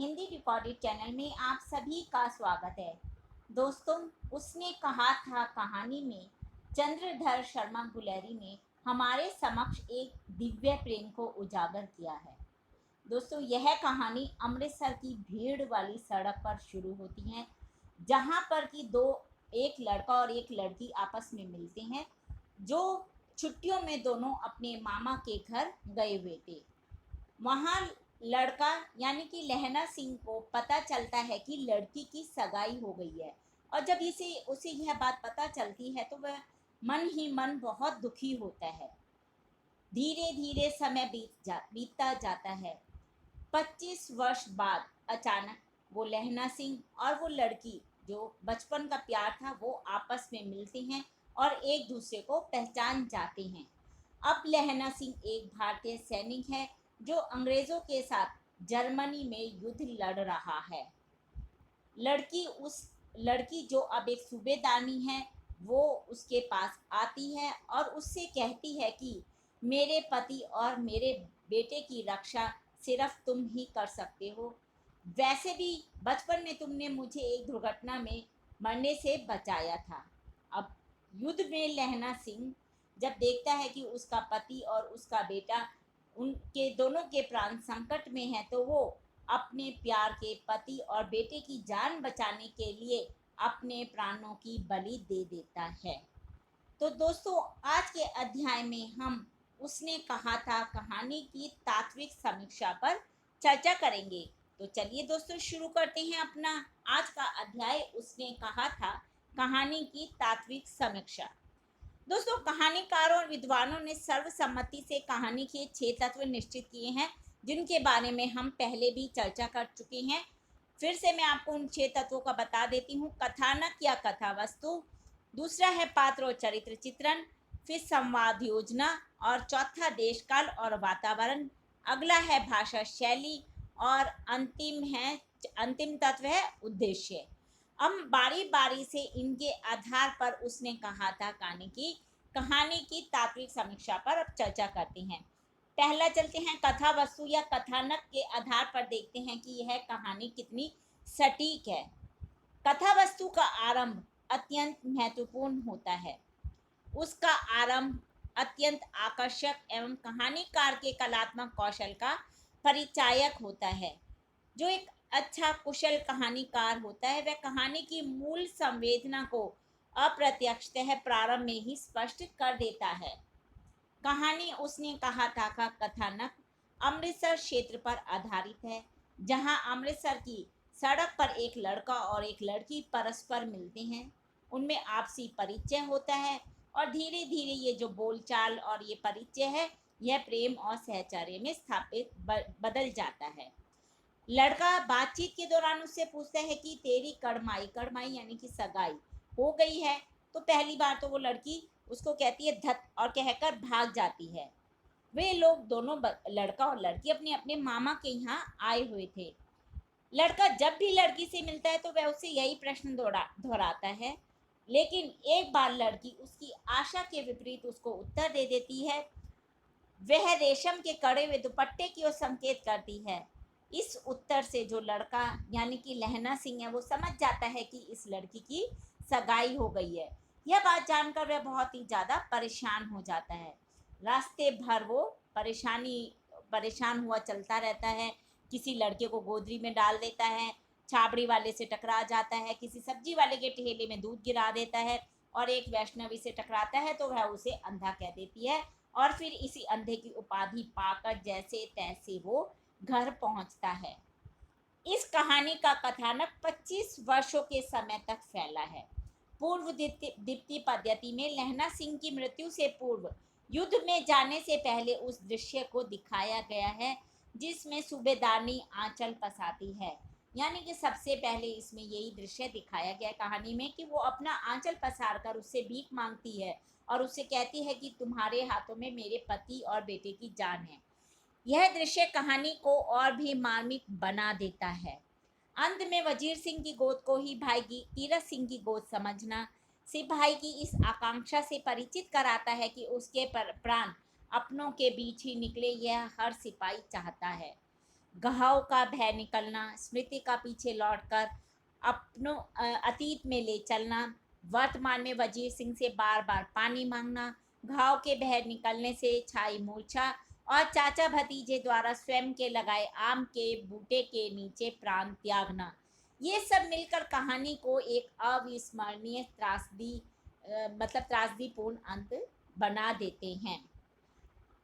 Hindi recorded channel में आप सभी का स्वागत है। दोस्तों, उसने कहा था कहानी में चंद्रधर शर्मा गुलेरी ने हमारे समक्ष एक दिव्य प्रेम को उजागर किया है। दोस्तों, यह कहानी अमृतसर की भीड़ वाली सड़क पर शुरू होती है, जहाँ पर कि एक लड़का और एक लड़की आपस में मिलते हैं, जो छुट्टियों में दोनों अपने मामा के घर गए हुए थे। वहाँ लड़का यानी कि लहना सिंह को पता चलता है कि लड़की की सगाई हो गई है। और जब इसे उसे यह बात पता चलती है तो वह मन ही मन बहुत दुखी होता है। धीरे धीरे समय बीतता जाता है। 25 वर्ष बाद अचानक वो लहना सिंह और वो लड़की, जो बचपन का प्यार था, वो आपस में मिलते हैं और एक दूसरे को पहचान जाते हैं। अब लहना सिंह एक भारतीय सैनिक है, जो अंग्रेज़ों के साथ जर्मनी में युद्ध लड़ रहा है। लड़की जो अब एक सूबेदारनी है, वो उसके पास आती है और उससे कहती है कि मेरे पति और मेरे बेटे की रक्षा सिर्फ तुम ही कर सकते हो। वैसे भी बचपन में तुमने मुझे एक दुर्घटना में मरने से बचाया था। अब युद्ध में लहना सिंह जब देखता है कि उसका पति और उसका बेटा, उनके दोनों के प्राण संकट में हैं, तो वो अपने प्यार के पति और बेटे की जान बचाने के लिए अपने प्राणों की बलि दे देता है। तो दोस्तों, आज के अध्याय में हम उसने कहा था कहानी की तात्विक समीक्षा पर चर्चा करेंगे। तो चलिए दोस्तों, शुरू करते हैं अपना आज का अध्याय। उसने कहा था कहानी की तात्विक समीक्षा। दोस्तों, कहानीकारों और विद्वानों ने सर्वसम्मति से कहानी के 6 तत्व निश्चित किए हैं, जिनके बारे में हम पहले भी चर्चा कर चुके हैं। फिर से मैं आपको उन 6 तत्वों का बता देती हूँ। कथानक या कथा वस्तु, दूसरा है पात्र और चरित्र चित्रण, फिर संवाद योजना, और चौथा देश काल और वातावरण। अगला है भाषा शैली, और अंतिम तत्व है उद्देश्य। हम बारी बारी से इनके आधार पर उसने कहा था कहानी की तात्विक समीक्षा पर अब चर्चा करते हैं। पहला चलते हैं कथा वस्तु या कथानक के आधार पर देखते हैं कि यह कहानी कितनी सटीक है। कथा वस्तु का आरंभ अत्यंत महत्वपूर्ण होता है। उसका आरंभ अत्यंत आकर्षक एवं कहानीकार के कलात्मक कौशल का परिचायक होता है। जो एक अच्छा कुशल कहानीकार होता है, वह कहानी की मूल संवेदना को अप्रत्यक्षतः प्रारंभ में ही स्पष्ट कर देता है। कहानी उसने कहा था का कथानक अमृतसर क्षेत्र पर आधारित है, जहां अमृतसर की सड़क पर एक लड़का और एक लड़की परस्पर मिलते हैं। उनमें आपसी परिचय होता है और धीरे धीरे ये जो बोलचाल और ये परिचय है, यह प्रेम और सहचर्य में स्थापित बदल जाता है। लड़का बातचीत के दौरान उससे पूछता है कि तेरी कड़माई कड़माई यानी कि सगाई हो गई है। तो पहली बार तो वो लड़की उसको कहती है धत और कहकर भाग जाती है। वे लोग दोनों लड़का और लड़की अपने अपने मामा के यहाँ आए हुए थे। लड़का जब भी लड़की से मिलता है तो वह उससे यही प्रश्न दोहराता है, लेकिन एक बार लड़की उसकी आशा के विपरीत उसको उत्तर दे देती है। वह रेशम के कड़े हुए दुपट्टे की ओर संकेत करती है। इस उत्तर से जो लड़का यानी कि लहना सिंह है, वो समझ जाता है कि इस लड़की की सगाई हो गई है। यह बात जानकर वह बहुत ही ज़्यादा परेशान हो जाता है। रास्ते भर वो परेशान हुआ चलता रहता है। किसी लड़के को गोदरी में डाल देता है, छाबड़ी वाले से टकरा जाता है, किसी सब्जी वाले के ठेले में दूध गिरा देता है, और एक वैष्णवी से टकराता है तो वह उसे अंधा कह देती है। और फिर इसी अंधे की उपाधि पाकर जैसे तैसे वो घर पहुंचता है। इस कहानी का कथानक 25 वर्षों के समय तक फैला है। पूर्व दीप्ति पद्धति में लहना सिंह की मृत्यु से पूर्व युद्ध में जाने से पहले उस दृश्य को दिखाया गया है, जिसमें सूबेदारनी आंचल पसाती है। यानी कि सबसे पहले इसमें यही दृश्य दिखाया गया कहानी में कि वो अपना आंचल पसार कर उससे भीख मांगती है और उससे कहती है कि तुम्हारे हाथों में मेरे पति और बेटे की जान है। यह दृश्य कहानी को और भी मार्मिक बना देता है। अंत में वजीर सिंह की गोद को ही भाई तीरथ सिंह की गोद समझना सिपाही की इस आकांक्षा से परिचित कराता है कि उसके प्राण अपनों के बीच ही निकले, यह हर सिपाही चाहता है। घाव का भय निकलना, स्मृति का पीछे लौटकर अपनों अतीत में ले चलना, वर्तमान में वजीर सिंह से बार बार पानी मांगना, घाव के भय निकलने से छाई मूर्छा और चाचा भतीजे द्वारा स्वयं के लगाए आम के बूटे के नीचे प्राण त्यागना, ये सब मिलकर कहानी को एक अविस्मरणीय मतलब त्रासदीपूर्ण अंत बना देते हैं।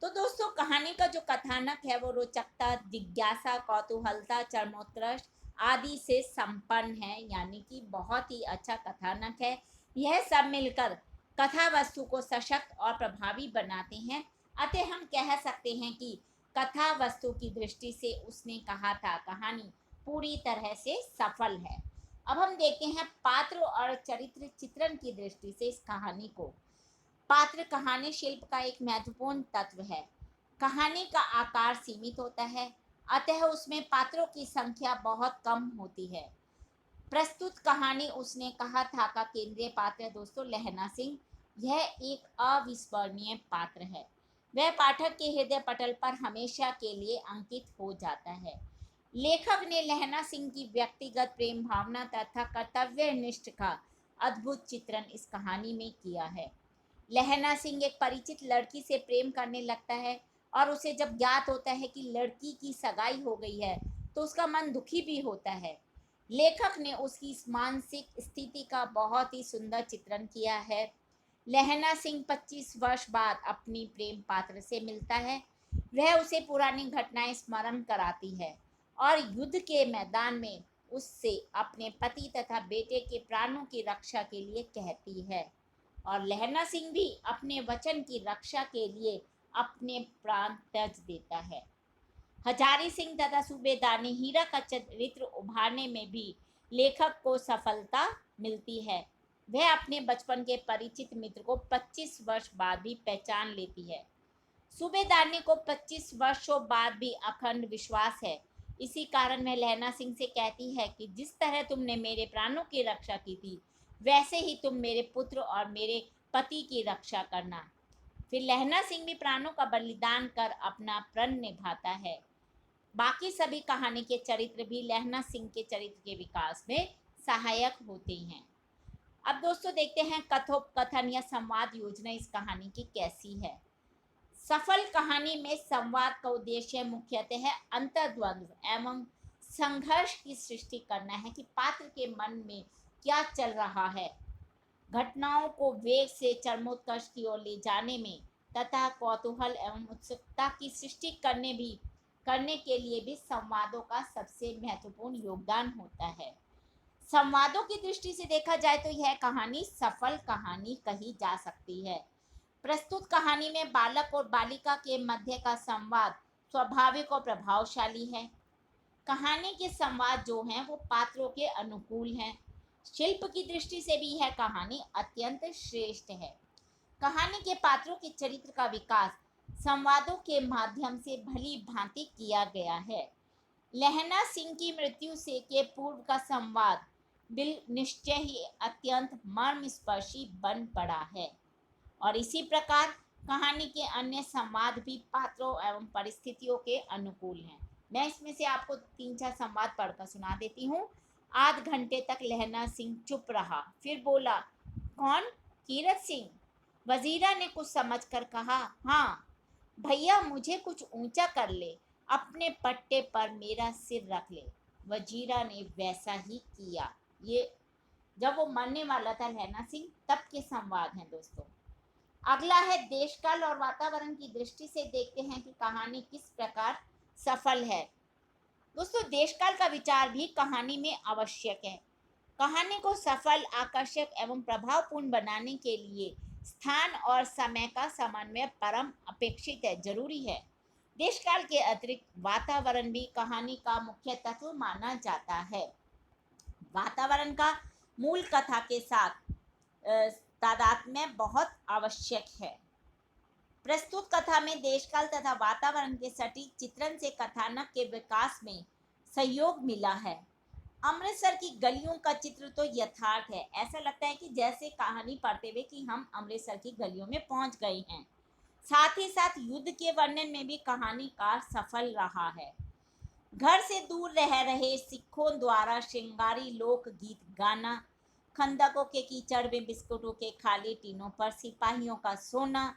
तो दोस्तों, कहानी का जो कथानक है वो रोचकता, जिज्ञासा, कौतूहलता, चरमोत्कर्ष आदि से संपन्न है, यानी कि बहुत ही अच्छा कथानक है। यह सब मिलकर कथा वस्तु को सशक्त और प्रभावी बनाते हैं। अतः हम कह सकते हैं कि कथा वस्तु की दृष्टि से उसने कहा था कहानी पूरी तरह से सफल है। अब हम देखते हैं पात्र और चरित्र चित्रण की दृष्टि से इस कहानी को। पात्र कहानी शिल्प का एक महत्वपूर्ण तत्व है। कहानी का आकार सीमित होता है, अतः उसमें पात्रों की संख्या बहुत कम होती है। प्रस्तुत कहानी उसने कहा था का केंद्रीय पात्र दोस्तों लहना सिंह। यह एक अविस्मरणीय पात्र है। वह पाठक के हृदय पटल पर हमेशा के लिए अंकित हो जाता है। लेखक ने लहना सिंह की व्यक्तिगत प्रेम भावना तथा कर्तव्यनिष्ठ का अद्भुत चित्रण इस कहानी में किया है। लहना सिंह एक परिचित लड़की से प्रेम करने लगता है और उसे जब ज्ञात होता है कि लड़की की सगाई हो गई है तो उसका मन दुखी भी होता है। लेखक ने उसकी इस मानसिक स्थिति का बहुत ही सुंदर चित्रण किया है। लहना सिंह 25 वर्ष बाद अपनी प्रेम पात्र से मिलता है। वह उसे पुरानी घटनाएं स्मरण कराती है और युद्ध के मैदान में उससे अपने पति तथा बेटे के प्राणों की रक्षा के लिए कहती है और लहना सिंह भी अपने वचन की रक्षा के लिए अपने प्राण त्याज देता है। हजारी सिंह तथा सूबेदार ने हीरा का चरित्र उभारने में भी लेखक को सफलता मिलती है। वह अपने बचपन के परिचित मित्र को 25 वर्ष बाद भी पहचान लेती है। सूबेदारनी को 25 वर्षों बाद भी अखंड विश्वास है। इसी कारण वह लहना सिंह से कहती है कि जिस तरह तुमने मेरे प्राणों की रक्षा की थी वैसे ही तुम मेरे पुत्र और मेरे पति की रक्षा करना। फिर लहना सिंह भी प्राणों का बलिदान कर अपना प्रण निभाता है। बाकी सभी कहानी के चरित्र भी लहना सिंह के चरित्र के विकास में सहायक होते हैं। अब दोस्तों देखते हैं कथोपकथन या संवाद योजना इस कहानी की कैसी है। सफल कहानी में संवाद का उद्देश्य मुख्यतः अंतर्द्वंद्व एवं संघर्ष की सृष्टि करना है कि पात्र के मन में क्या चल रहा है। घटनाओं को वेग से चरमोत्कर्ष की ओर ले जाने में तथा कौतूहल एवं उत्सुकता की सृष्टि करने के लिए भी संवादों का सबसे महत्वपूर्ण योगदान होता है। संवादों की दृष्टि से देखा जाए तो यह कहानी सफल कहानी कही जा सकती है। प्रस्तुत कहानी में बालक और बालिका के मध्य का संवाद स्वाभाविक और प्रभावशाली है। कहानी के संवाद जो हैं वो पात्रों के अनुकूल हैं। शिल्प की दृष्टि से भी यह कहानी अत्यंत श्रेष्ठ है। कहानी के पात्रों के चरित्र का विकास संवादों के माध्यम से भली भांति किया गया है। लहना सिंह की मृत्यु से के पूर्व का संवाद बिल निश्चय ही अत्यंत मर्मस्पर्शी बन पड़ा है और इसी प्रकार कहानी के अन्य संवाद भी पात्रों एवं परिस्थितियों के अनुकूल हैं। मैं इसमें से आपको 3-4 संवाद पढ़कर सुना देती हूँ। आध घंटे तक लहना सिंह चुप रहा, फिर बोला, कौन? कीरत सिंह। वजीरा ने कुछ समझकर कहा, हाँ भैया, मुझे कुछ ऊंचा कर ले, अपने पट्टे पर मेरा सिर रख ले। वजीरा ने वैसा ही किया। ये जब वो मरने वाला था लहना सिंह तब के संवाद हैं दोस्तों। अगला है देशकाल और वातावरण की दृष्टि से देखते हैं कि कहानी किस प्रकार सफल है। दोस्तों, देशकाल का विचार भी कहानी में आवश्यक है। कहानी को सफल, आकर्षक एवं प्रभावपूर्ण बनाने के लिए स्थान और समय का समन्वय परम अपेक्षित है, जरूरी है। देशकाल के अतिरिक्त वातावरण भी कहानी का मुख्य तत्व माना जाता है। वातावरण का मूल कथा के साथ तादात्म्य बहुत आवश्यक है। प्रस्तुत कथा में देशकाल तथा वातावरण के सटीक चित्रण से कथानक के विकास में सहयोग मिला है। अमृतसर की गलियों का चित्र तो यथार्थ है। ऐसा लगता है कि जैसे कहानी पढ़ते हुए कि हम अमृतसर की गलियों में पहुंच गए हैं। साथ ही साथ युद्ध के वर्णन में भी कहानीकार सफल रहा है। घर से दूर रह रहे सिखों द्वारा श्रृंगारी लोक गीत गाना, खंदकों के कीचड़ में बिस्कुटों के खाली टीनों पर सिपाहियों का सोना,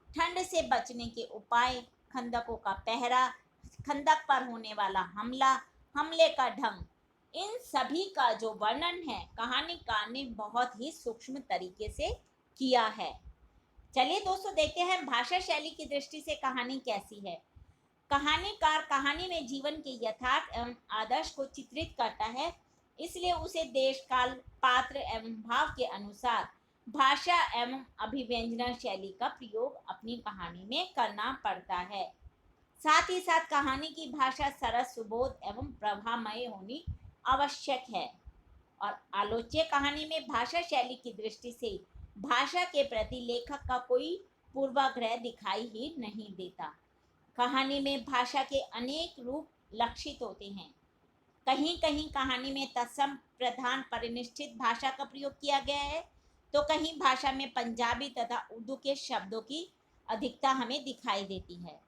ठंड से बचने के उपाय, खंदकों का पहरा, खंदक पर होने वाला हमला, हमले का ढंग, इन सभी का जो वर्णन है कहानीकार ने बहुत ही सूक्ष्म तरीके से किया है। चलिए दोस्तों देखते हैं भाषा शैली की दृष्टि से कहानी कैसी है। कहानीकार कहानी में जीवन के यथार्थ एवं आदर्श को चित्रित करता है, इसलिए उसे देश काल पात्र एवं भाव के अनुसार भाषा एवं अभिव्यंजना शैली का प्रयोग अपनी कहानी में करना पड़ता है। साथ ही साथ कहानी की भाषा सरस सुबोध एवं प्रभामय होनी आवश्यक है। और आलोच्य कहानी में भाषा शैली की दृष्टि से भाषा के प्रति लेखक का कोई पूर्वाग्रह दिखाई ही नहीं देता। कहानी में भाषा के अनेक रूप लक्षित होते हैं। कहीं कहीं कहानी में तत्सम प्रधान परिनिष्ठित भाषा का प्रयोग किया गया है, तो कहीं भाषा में पंजाबी तथा उर्दू के शब्दों की अधिकता हमें दिखाई देती है।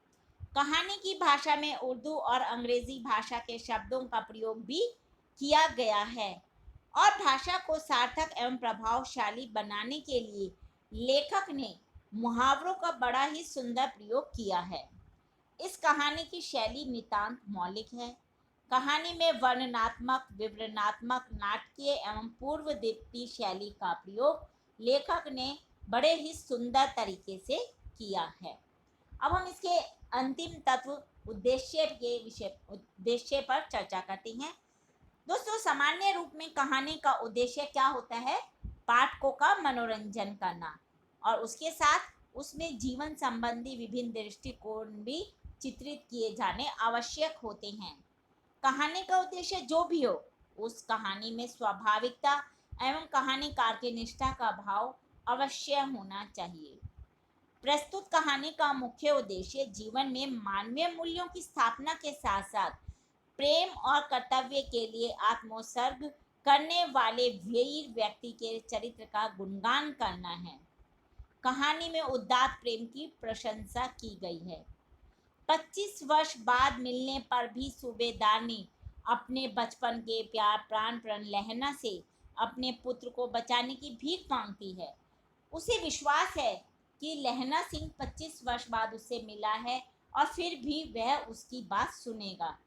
कहानी की भाषा में उर्दू और अंग्रेजी भाषा के शब्दों का प्रयोग भी किया गया है और भाषा को सार्थक एवं प्रभावशाली बनाने के लिए लेखक ने मुहावरों का बड़ा ही सुंदर प्रयोग किया है। इस कहानी की शैली नितांत मौलिक है। कहानी में वर्णनात्मक, विवरणात्मक, नाटकीय एवं पूर्व दीप्ति शैली का प्रयोग लेखक ने बड़े ही सुंदर तरीके से किया है। अब हम इसके अंतिम तत्व उद्देश्य पर चर्चा करते हैं। दोस्तों सामान्य रूप में कहानी का उद्देश्य क्या होता है? पाठकों का मनोरंजन करना और उसके साथ उसमें जीवन संबंधी विभिन्न दृष्टिकोण भी चित्रित किए जाने आवश्यक होते हैं। कहानी का उद्देश्य जो भी हो, उस कहानी में स्वाभाविकता एवं कहानीकार की निष्ठा का भाव अवश्य होना चाहिए। प्रस्तुत कहानी का मुख्य उद्देश्य जीवन में मानवीय मूल्यों की स्थापना के साथ साथ प्रेम और कर्तव्य के लिए आत्मोत्सर्ग करने वाले वीर व्यक्ति के चरित्र का गुणगान करना है। कहानी में उदात्त प्रेम की प्रशंसा की गई है। 25 वर्ष बाद मिलने पर भी सूबेदार ने अपने बचपन के प्यार प्राण प्रण लहना से अपने पुत्र को बचाने की भीख मांगती है। उसे विश्वास है कि लहना सिंह 25 वर्ष बाद उससे मिला है और फिर भी वह उसकी बात सुनेगा।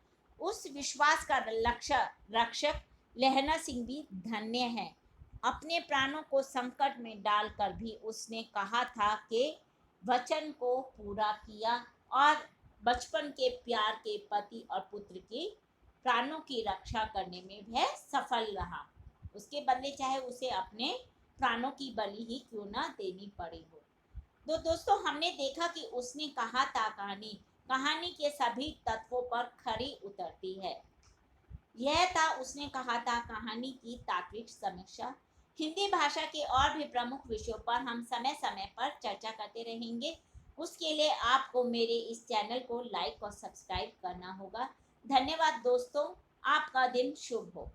उस विश्वास का रक्षक लहना सिंह भी धन्य है। अपने प्राणों को संकट में डालकर भी उसने कहा था कि वचन को पूरा किया और बचपन के प्यार के पति और पुत्र की प्राणों की रक्षा करने में वह सफल रहा। उसके बदले चाहे उसे अपने प्राणों की बलि ही क्यों ना देनी पड़ी हो। तो दोस्तों हमने देखा कि उसने कहा था कहानी के सभी तत्वों पर खरी उतरती है। यह था उसने कहा था कहानी की तात्विक समीक्षा। हिंदी भाषा के और भी प्रमुख विषयों पर हम समय समय पर चर्चा करते रहेंगे। उसके लिए आपको मेरे इस चैनल को लाइक और सब्सक्राइब करना होगा। धन्यवाद दोस्तों, आपका दिन शुभ हो।